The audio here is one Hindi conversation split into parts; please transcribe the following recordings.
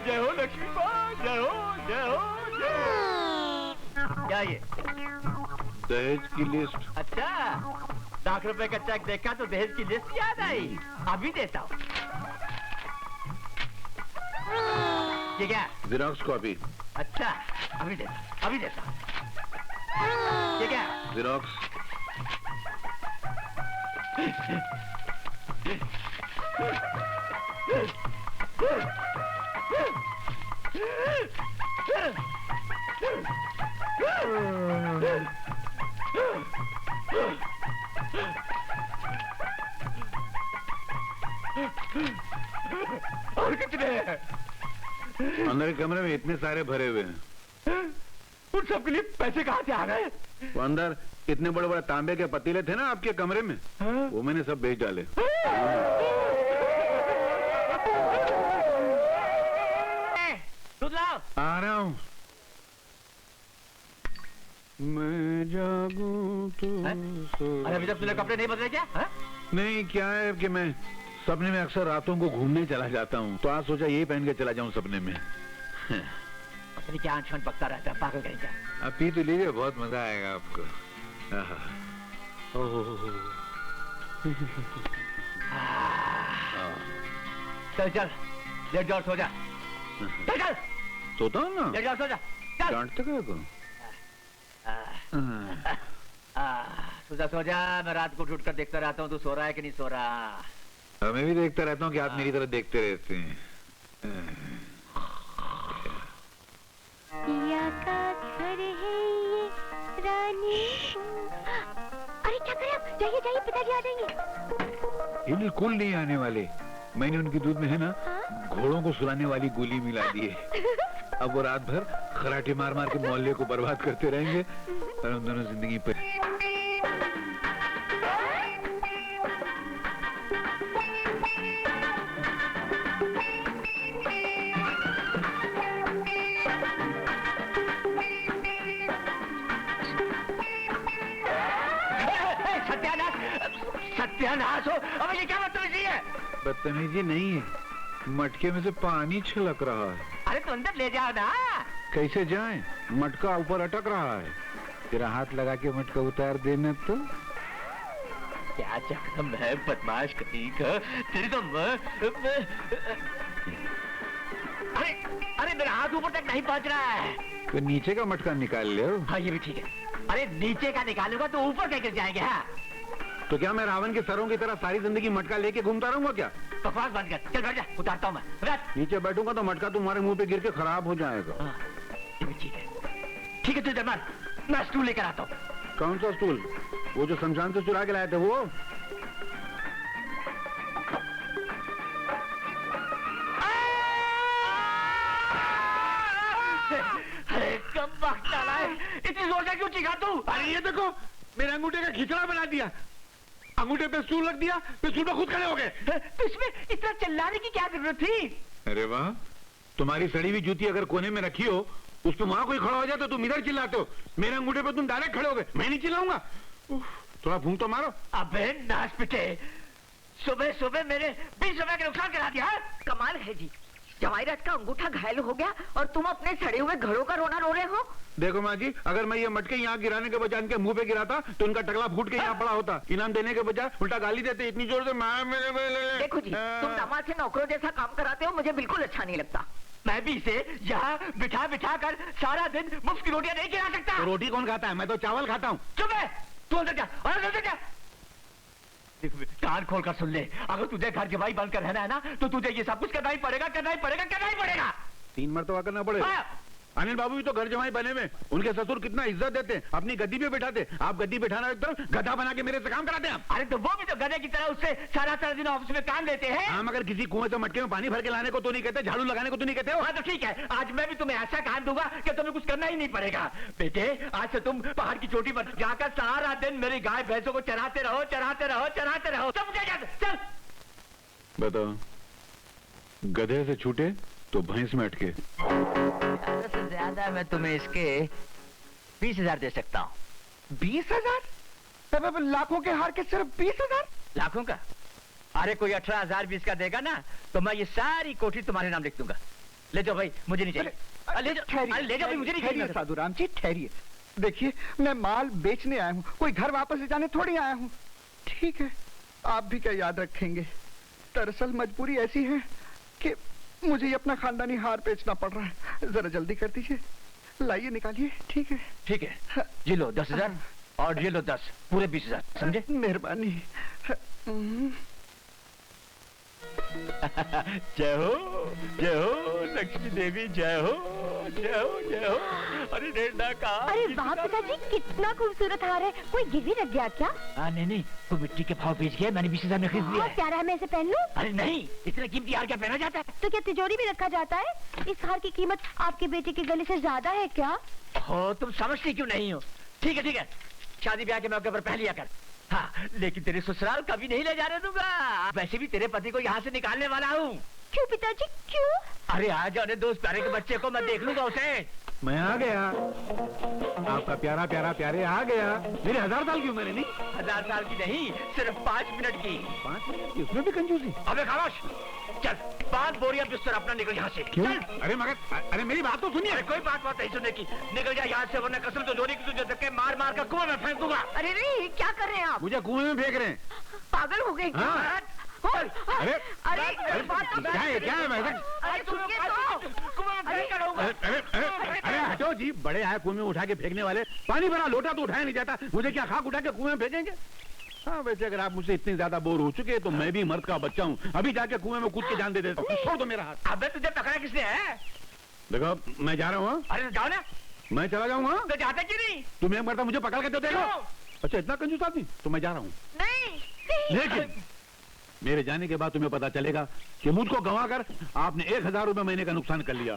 जय हो लक्ष्मी माँ, जय हो जय हो जय। क्या ये दहेज की लिस्ट? अच्छा, ₹1,00,000 का चेक देखा तो दहेज की लिस्ट याद आई। अभी देता हूँ। ये क्या? Xerox copy. अच्छा, अभी देता हूँ। ये क्या? जेरॉक्स। और कितने हैं? अंदर के कमरे में इतने सारे भरे हुए हैं। उन सब के लिए पैसे कहाँ से आ गए? वो अंदर इतने बड़े बड़े तांबे के पतीले थे ना आपके कमरे में, वो मैंने सब बेच डाले। दूध लाओ। आ रहा हूँ। मैं जागूं तो अरे अभी तक तूने कपड़े नहीं बदले क्या? नहीं, क्या है कि मैं सपने में अक्सर रातों को घूमने चला जाता हूँ, तो आज सोचा यही पहन के चला जाऊँ सपने में। अपनी क्या आंख पकता रहता है, पागल कहीं क्या? आप पी तो लीजिए, बहुत मजा आएगा आपको। चल चल, लेट जाओ, सो जा। चल चल, सोता हूँ ना। लेट जाओ, सो जा। चल। डांटते क्या को? सो जा। मैं रात को उठ कर देखता रहता हूँ तू सो रहा है कि नहीं सो रहा। मैं भी देखता रहता हूँ कि आप मेरी तरफ देखते रहते हैं। पिया का घर है ये रानी। अरे क्या करें अब? जाइए जाइए, पिताजी आ जाएंगे। बिल्कुल नहीं आने वाले। मैंने उनके दूध में है ना घोड़ों को सुलाने वाली गोली मिला दी है। अब वो रात भर खराटे मार मार के मोहल्ले को बर्बाद करते रहेंगे और हम दोनों जिंदगी पर। सत्यानाश हो। अब ये क्या बदतमीजी है? बदतमीजी नहीं है, मटके में से पानी छलक रहा है। अरे तो अंदर ले जाओ ना। कैसे जाएं? मटका ऊपर अटक रहा है। तेरा हाथ लगा के मटका उतार देना तो। क्या चक्कर है बदमाश कहीं का? तेरी तो अरे अरे मेरा हाथ ऊपर तक नहीं पहुंच रहा है। तो नीचे का मटका निकाल ले। हाँ ये भी ठीक है। अरे नीचे का निकालूंगा तो ऊपर कैसे जाएंगे? हाँ तो क्या मैं रावण के सरों की तरह सारी जिंदगी मटका लेके घूमता रहूंगा क्या? बकवास बंद कर, चल बैठ जा, उतारता हूँ मैं। नीचे बैठूंगा तो मटका तुम्हारे मुंह पे गिर के खराब हो जाएगा। हाँ, ये भी ठीक है। ठीक है तू जरमान, मैं स्टूल लेकर आता हूँ। कौन सा स्टूल? वो जो शमशान से चुरा के लाए थे वो? अरे कब वक्त डाला है, इतनी जोर से क्यों चीखा तू? अरे ये देखो, मेरे अंगूठे का खिचड़ा बना दिया। अंगूठे पे स्टूल रख दिया, पे स्टूल पे खुद खड़े हो गए। तो इसमें इतना चिल्लाने की क्या जरूरत थी? अरे वाह, तुम्हारी सड़ी हुई जूती अगर कोने में रखी हो, उस पे वहां कोई खड़ा हो जाए तो तुम इधर चिल्लाते हो। मेरे अंगूठे पे तुम डायरेक्ट खड़े हो गए, मैं नहीं चिल्लाऊंगा। थोड़ा फूंक तो मारो। अबे नाच पिटे, सुबह सुबह मेरे 20 रुपए का नुकसान करा दिया। कमाल है जी, जवाहिरत का अंगूठा घायल हो गया और तुम अपने सड़े हुए घड़ों का रोना रो रहे हो। देखो माँ जी, अगर मैं ये मटके यहाँ गिराने के बजाय इनके मुंह पे गिराता तो इनका टकला फूट के यहाँ पड़ा होता। इनाम देने के बजाय उल्टा गाली देते इतनी जोर से। देखो जी, तुम दामाद से नौकरों जैसा काम कराते हो, मुझे बिल्कुल अच्छा नहीं लगता। मैं भी इसे यहाँ बिठा बिठा कर सारा दिन मुफ्त की रोटियां नहीं खिला सकता। तो रोटी कौन खाता है? मैं तो चावल खाता हूँ। चुप है, तू अंदर जा, अंदर जा। कान खोल कर सुन ले, अगर तुझे घर जमाई बंद कर रहना है ना तो तुझे ये सब कुछ करना ही पड़ेगा, करना ही पड़ेगा, करना ही पड़ेगा। 3 मरतबा करना पड़ेगा। अनिल बाबू भी तो घर जमाई बने में, उनके ससुर कितना इज्जत देते हैं, अपनी गद्दी पे बिठाते। आप गद्दी बिठाना एक तरफ, गधा बना के मेरे से काम कराते हैं आप। अरे तो वो भी तो गधे की तरह उससे सारा दिन ऑफिस में काम लेते हैं। हाँ, मगर किसी कुएं से मटके में पानी भर के लाने को तो नहीं कहते, झाड़ू लगाने को तो नहीं कहते हो। हाँ तो ठीक है, आज मैं भी तुम्हें ऐसा काम दूंगा कि तुम्हें कुछ करना ही नहीं पड़ेगा। बेटे आज से तुम पहाड़ की चोटी पर जाकर सारा दिन मेरी गाय भैंसों को चराते रहो, चराते रहो, चराते रहो। चल बताओ, गधे से छूटे तो भैंस में अटके। ज्यादा से ज्यादा मैं तुम्हें इसके 20,000 दे सकता हूँ। 20,000? लाखों के हार के सिर्फ 20,000? लाखों का? अरे कोई 18,000 20 का देगा ना तो मैं ये सारी कोठी तुम्हारे नाम लिख दूंगा। ले जाओ भाई, मुझे नहीं चाहिए। ले जाओ, ठहरिए, ले जाओ भाई, मुझे नहीं ठहरिए चाहिए। साधुराम जी, ठहरिए। देखिए, मैं माल बेचने आया हूँ, कोई घर वापस ले जाने थोड़ी आया हूँ। ठीक है, आप भी क्या याद रखेंगे। दरअसल मजबूरी ऐसी है कि मुझे ये अपना खानदानी हार बेचना पड़ रहा है। जरा जल्दी कर दीजिए, लाइए निकालिए। ठीक है, ठीक है, ये लो 10,000 और ये लो 10, पूरे 20,000, समझे? मेहरबानी। जय हो लक्ष्मी देवी, जय हो, जय हो, जय हो। अरे डेढ़ का। अरे वाह पिताजी, कितना खूबसूरत हार है। कोई गिरवी रख गया क्या? नहीं, वो मिट्टी के भाव बेच गया, मैंने 20,000 में खरीद लिया बहुत है। प्यारा है, मैं इसे पहन लूं? अरे नहीं, इतना कीमती हार क्या पहना जाता है? तो क्या तिजोरी में रखा जाता है? इस हार की कीमत आपके बेटे के गले से ज्यादा है क्या? हो, तुम समझती क्यों नहीं हो? ठीक है, शादी ब्याह के मौके पर पहन लिया कर। हाँ, लेकिन तेरे ससुराल कभी नहीं ले जाने दूंगा। वैसे भी तेरे पति को यहाँ से निकालने वाला हूँ। क्यों पिताजी, क्यों? अरे आ जाने दो उस प्यारे के बच्चे को, मैं देख लूंगा उसे। मैं आ गया, आपका प्यारा प्यारा प्यारे आ गया। मेरे 1000 साल की उम्र है। नहीं 1000 साल की नहीं, सिर्फ 5 मिनट की। 5 मिनट की, उसमें भी कंजूसी। अबे खामोश, चल 5 बोरियां बिस्तर अपना निकल यहाँ से। क्यों? चल। अरे मगर, अरे मेरी बात तो सुनिए। अरे कोई बात नहीं सुनने की, निकल जा यहाँ से, वरना कसम तो जोड़ी की तुझे धक्के मार मार कर कुएं में फेंक दूंगा। अरे नहीं, क्या कर रहे हैं आप? मुझे कुएं में फेंक रहे हैं। पागल हो गए क्या? हाँ। अरे अरे क्या है मैं? अरे रुकिए तो। कुएं में फेंक कर रहूंगा। अरे हटो जी, बड़े आए कुएं में उठा के फेंकने वाले। पानी भरा लोटा तो उठाया नहीं जाता, मुझे क्या खाक उठा के कुएं में फेंकेंगे? हाँ, वैसे अगर आप मुझसे इतने ज्यादा बोर हो चुके हैं तो मैं भी मर्द का बच्चा हूँ, अभी जाके कुएं में कूद के जान दे देता हूँ। छोड़ दो मेरा हाथ। अबे तुझे पकड़ा किसने है? देखो, मैं जा रहा हूँ। अरे जाओ ना। मैं चला जाऊंगा। तो जाते क्यों नहीं? तुम एक मरता मुझे पकड़ के तो देखो। क्यों? अच्छा, इतना कंजूस आदमी? तो मैं जा रहा हूँ। नहीं। लेकिन मेरे जाने के बाद तुम्हें पता चलेगा कि मुझको गंवा कर आपने 1000 रुपए महीने का नुकसान कर लिया।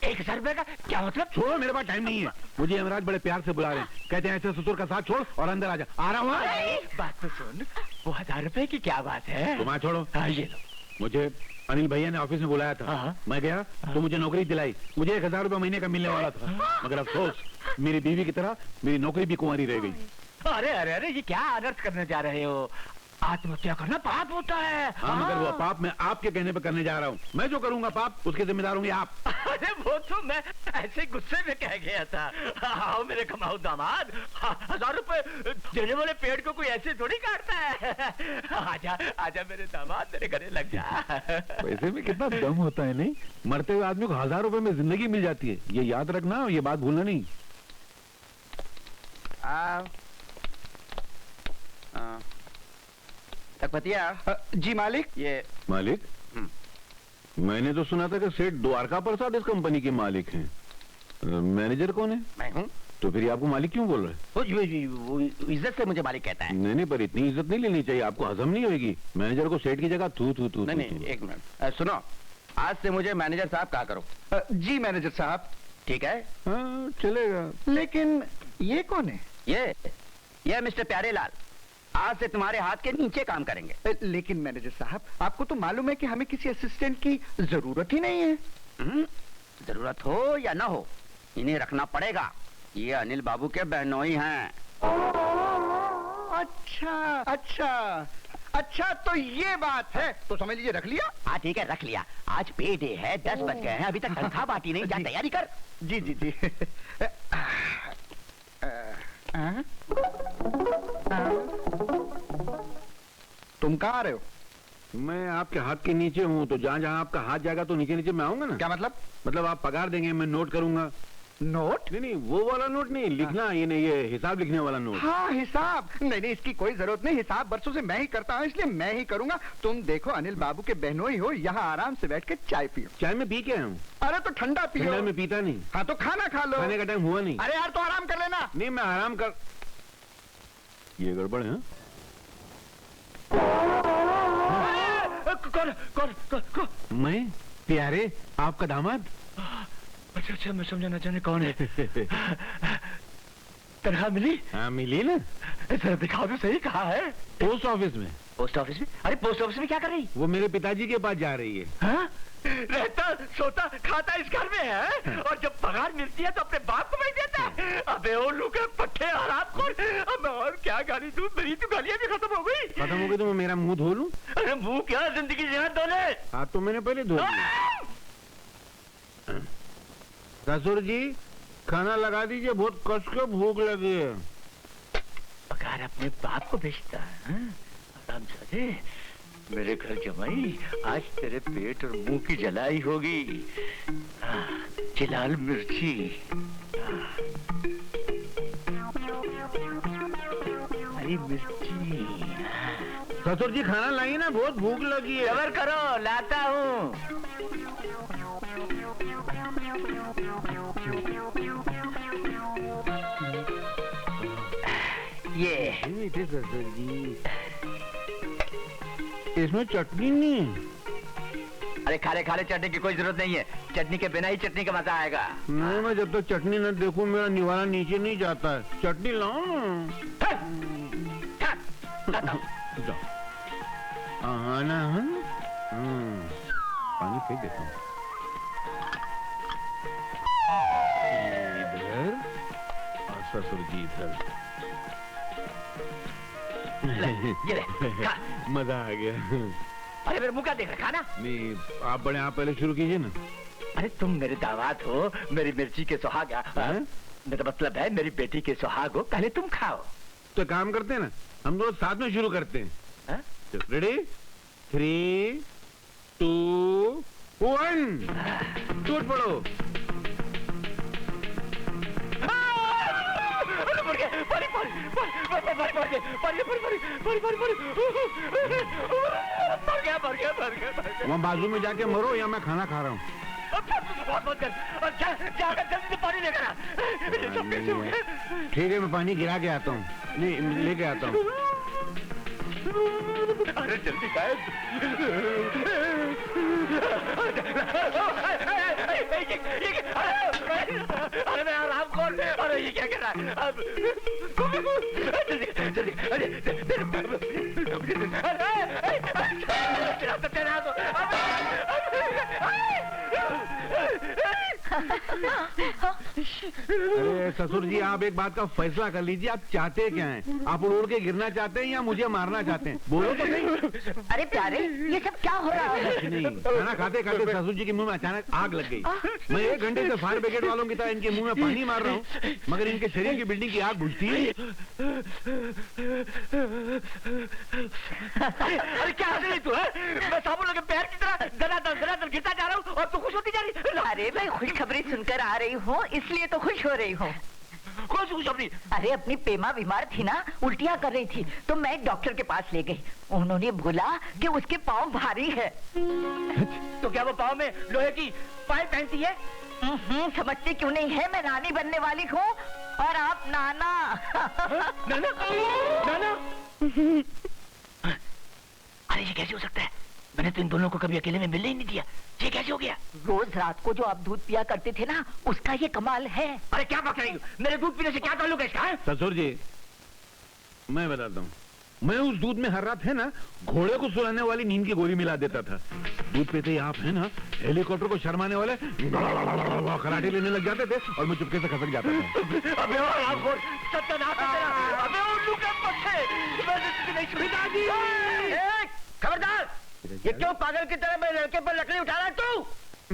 1000 रुपए का क्या मतलब? छोड़ो, मेरे पास टाइम नहीं है। मुझे यमराज बड़े प्यार से बुला रहे हैं, कहते हैं ऐसे ससुर का साथ छोड़ और अंदर आ जा। आ रहा हूँ। बात तो सुन, वो 1000 रुपए की क्या बात है? तुम छोड़ो। हाँ, ये लो। मुझे अनिल भैया ने ऑफिस में बुलाया था। हाँ। मैं गया तो मुझे नौकरी दिलाई। मुझे 1000 रुपए महीने का मिलने वाला था, मगर अफसोस मेरी बीवी की तरह मेरी नौकरी भी कुंवारी रह गई। अरे ये क्या अनर्थ करने जा रहे हो? आत्महत्या करना पाप होता है। हाँ, मगर वो पाप मैं आपके कहने पर करने जा रहा हूँ। मैं जो करूँगा पाप, उसके जिम्मेदार होंगे आप। अरे वो तो मैं ऐसे गुस्से में कह गया था। आओ मेरे कमाऊ दामाद, 1000 रुपए देने वाले पेड़ को कोई ऐसे थोड़ी काटता है। आजा आजा मेरे दामाद, मेरे गले लग जा। वैसे में कितना दम होता है, नहीं? मरते हुए आदमी को 1000 रुपए में जिंदगी मिल जाती है, ये याद रखना, ये बात भूलना नहीं। तकपतिया जी मालिक। ये मालिक? मैंने तो सुना था कि सेठ द्वारका प्रसाद इस कंपनी के मालिक हैं। मैनेजर कौन है? मैं हूँ। तो फिर ये आपको मालिक क्यों बोल रहे हैं? वो इज्जत से मुझे मालिक कहता है। नहीं, पर इतनी इज्जत नहीं लेनी चाहिए, आपको हजम नहीं होगी। मैनेजर को सेठ की जगह थू थू थू। नहीं, एक मिनट सुनो, आज से मुझे मैनेजर साहब कहा करो। जी मैनेजर साहब। ठीक है? हाँ, चलेगा। लेकिन ये कौन है? ये मिस्टर प्यारेलाल आज से तुम्हारे हाथ के नीचे काम करेंगे। लेकिन मैनेजर साहब, आपको तो मालूम है कि हमें किसी असिस्टेंट की जरूरत ही नहीं है। जरूरत हो या ना हो, इन्हें रखना पड़ेगा। ये अनिल बाबू के बहनोई हैं। अच्छा, तो ये बात है। तो समझ लीजिए रख लिया। हाँ ठीक है, रख लिया। आज पे डे है, 10 बज गए हैं, अभी तक तनख्वाह बांटी नहीं। जा तैयारी कर। जी। तुम कहाँ आ रहे हो? मैं आपके हाथ के नीचे हूँ, तो जहाँ जहाँ आपका हाथ जाएगा तो नीचे नीचे मैं आऊंगा ना। क्या मतलब? मतलब आप पगार देंगे, मैं नोट करूंगा। नोट? नहीं, वो वाला नोट नहीं, लिखना। ये हिसाब लिखने वाला नोट। हाँ, हिसाब। नहीं, इसकी कोई जरूरत नहीं। हिसाब बरसों से मैं ही करता हूँ, इसलिए मैं ही करूंगा। तुम देखो, अनिल बाबू के बहनोई हो, यहाँ आराम से बैठ के चाय पियो। चाय में पी के आया हूँ। अरे तो ठंडा पियो। ठंडा में पीता नहीं। हाँ तो खाना खा लो। खाने का टाइम हुआ नहीं। अरे यार, तो आराम कर लेना। नहीं, मैं आराम कर। ये गड़बड़ है। कौन? मैं प्यारे आपका दामाद। अच्छा, मैं समझा ना जाने कौन है। तनख्वाह मिली? हाँ, मिली ना। जरा दिखाओ तो सही, कहाँ है? पोस्ट ऑफिस में। पोस्ट ऑफिस में? अरे पोस्ट ऑफिस में क्या कर रही? वो मेरे पिताजी के पास जा रही है। हाँ? रहता सोता खाता इस घर में है और जब पगार मिलती है तो अपने बाप को भेज देता है। अबे ओ लुके पट्टे हरामखोर, अब मैं और क्या गाली दूं? मेरी तो गालियां भी खत्म हो गई। खत्म हो गई तो मैं मेरा मुंह धो लूं? अरे मुंह क्या, जिंदगी जी हाथ धोले। हाथ तो मैंने पहले धो लिया। ससुर जी खाना लगा दीजिए, बहुत कस के भूख लगी है। पगार अपने बाप को भेजता है। आरामजादे, मेरे घर जमाई, आज तेरे पेट और मुंह की जलाई होगी। चिलाल मिर्ची। हरी मिर्ची। ससुर जी खाना लाइए ना, बहुत भूख लगी है। सबर करो, लाता हूँ। ये ससुर जी इसमें चटनी नहीं। अरे खारे खारे चटनी की कोई जरूरत नहीं है, चटनी के बिना ही चटनी का मजा आएगा। नहीं, मैं जब तक चटनी न देखूं मेरा निवाला नीचे नहीं जाता है। चटनी लाओ। जाओ। आना है? पानी फेंक देता हूँ इधर और ससुर जी इधर। ये ले, खा। मजा आ गया। अरे मेरे मुंह का देख रखा ना? नहीं, आप बड़े, आप पहले शुरू कीजिए ना। अरे तुम मेरे दामाद हो, मेरी मिर्ची के सुहाग। मेरा मतलब है मेरी बेटी के सुहाग हो, पहले तुम खाओ। तो काम करते हैं ना, हम दोनों साथ में शुरू करते हैं। रेडी? 3, 2, 1 टूट पड़ो। वहाँ बाजू में जाके मरो या मैं खाना खा रहा हूँ। पानी लेकर आ। ठीक है, मैं पानी गिरा के आता हूँ, नहीं लेके आता हूँ। अरे जल्दी गायब। अरे मैं आराम खोल। अरे ये क्या कर रहा है? अब जल्दी अरे ससुर जी, आप एक बात का फैसला कर लीजिए, आप चाहते क्या हैं? आप उड़ के गिरना चाहते हैं या मुझे मारना चाहते हैं? बोलो तो सही। अरे प्यारे, ये सब क्या हो रहा है? कुछ नहीं, खाना खाते खाते ससुर जी के मुंह में अचानक आग लग गई। मैं 1 घंटे से फायर ब्रिगेड वालों की तरह इनके मुंह में पानी मार रहा हूँ, मगर इनके शरीर की बिल्डिंग की आग बुझती है। अरे क्या हंस रही तू है? मैं साबुन लगे पैर की तरह धनाधन गिरता जा रहा हूँ और तू खुश होती जा रही। अरे मैं खुशखबरी सुनकर आ रही हूँ, इसलिए तो खुश हो रही हूँ। कौन सी खुशखबरी? अरे अपनी पेमा बीमार थी ना, उल्टियाँ कर रही थी, तो मैं एक डॉक्टर के पास ले गई। उन्होंने बोला कि उसके पाँव भारी है। तो क्या वो पाँव में लोहे की पाइप पहनती है? समझती क्यों नहीं है? मैं रानी बनने वाली हूँ और आप नाना। नाना? नाना? अरे ये कैसे हो सकता है? मैंने तो इन दोनों को कभी अकेले में मिलने ही नहीं दिया। ये कैसे हो गया? रोज रात को जो आप दूध पिया करते थे ना, उसका ये कमाल है। अरे क्या बक रही हो? मेरे दूध पीने से क्या ताल्लुक है इसका? ससुर जी, मैं बताता हूँ, मैं उस दूध में हर रात है ना घोड़े को सुलाने वाली नींद की गोली मिला देता था। दूध पीते ही आप है ना हेलीकॉप्टर को शर्माने वाले खराटे लेने लग जाते थे और मैं चुपके से खसक जाता था। अबे और सत्यानाश है तेरा। अबे उल्लू के बच्चे, मैंने नहीं सुनी। खबरदार! ये क्यों पागल की तरह मेरे लड़के पर लकड़ी उठा रहा है तू?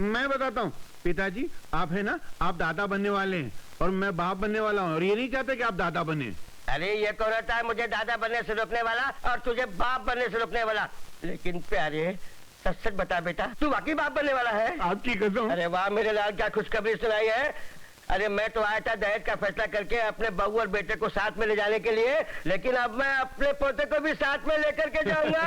मैं बताता हूँ पिताजी, आप है ना, आप दादा बनने वाले हैं और मैं बाप बनने वाला हूँ और ये नहीं चाहते कि आप दादा बने। अरे ये कौन रहता है मुझे दादा बनने से रोकने वाला और तुझे बाप बनने से रोकने वाला? लेकिन प्यारे, सच सच बता बेटा, तू वाकई बाप बनने वाला है? आपकी कसम। अरे वाह मेरे लाल, क्या खुशखबरी सुनाई है। अरे मैं तो आया था दहेज का फैसला करके अपने बहू और बेटे को साथ में ले जाने के लिए, लेकिन अब मैं अपने पोते को भी साथ में लेकर के जाऊंगा।